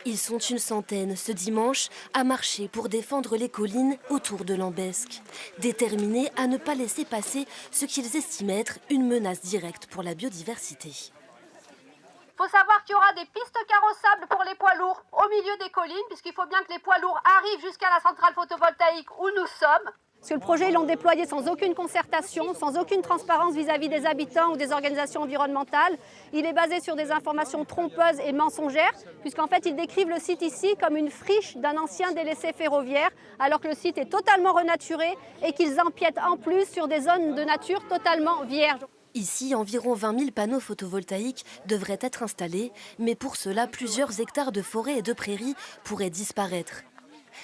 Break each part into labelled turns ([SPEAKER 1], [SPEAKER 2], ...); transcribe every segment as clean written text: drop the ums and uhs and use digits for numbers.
[SPEAKER 1] Ils sont une centaine ce dimanche à marcher pour défendre les collines autour de Lambesc, déterminés à ne pas laisser passer ce qu'ils estiment être une menace directe pour la biodiversité.
[SPEAKER 2] Il faut savoir qu'il y aura des pistes carrossables pour les poids lourds au milieu des collines, puisqu'il faut bien que les poids lourds arrivent jusqu'à la centrale photovoltaïque où nous sommes.
[SPEAKER 3] Parce que le projet, ils l'ont déployé sans aucune concertation, sans aucune transparence vis-à-vis des habitants ou des organisations environnementales. Il est basé sur des informations trompeuses et mensongères, puisqu'en fait, ils décrivent le site ici comme une friche d'un ancien délaissé ferroviaire, alors que le site est totalement renaturé et qu'ils empiètent en plus sur des zones de nature totalement vierges.
[SPEAKER 1] Ici, environ 20 000 panneaux photovoltaïques devraient être installés, mais pour cela, plusieurs hectares de forêt et de prairies pourraient disparaître.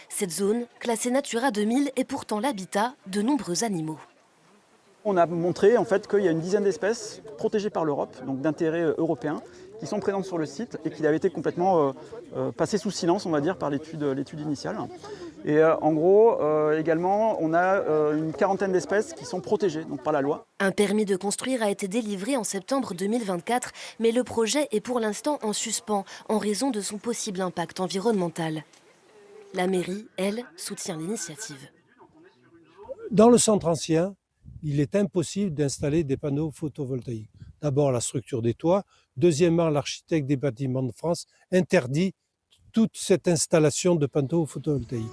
[SPEAKER 1] Cette zone, classée Natura 2000, est pourtant l'habitat de nombreux animaux.
[SPEAKER 4] On a montré en fait qu'il y a une dizaine d'espèces protégées par l'Europe, donc d'intérêt européen, qui sont présentes sur le site et qui avaient été complètement passées sous silence, on va dire, par l'étude initiale. Et en gros, également, on a une quarantaine d'espèces qui sont protégées donc par la loi.
[SPEAKER 1] Un permis de construire a été délivré en septembre 2024, mais le projet est pour l'instant en suspens en raison de son possible impact environnemental. La mairie, elle, soutient l'initiative.
[SPEAKER 5] Dans le centre ancien, il est impossible d'installer des panneaux photovoltaïques. D'abord, la structure des toits. Deuxièmement, l'architecte des bâtiments de France interdit toute cette installation de panneaux photovoltaïques.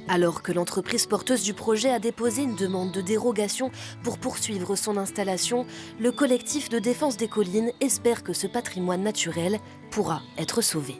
[SPEAKER 1] Alors que l'entreprise porteuse du projet a déposé une demande de dérogation pour poursuivre son installation, le collectif de défense des collines espère que ce patrimoine naturel pourra être sauvé.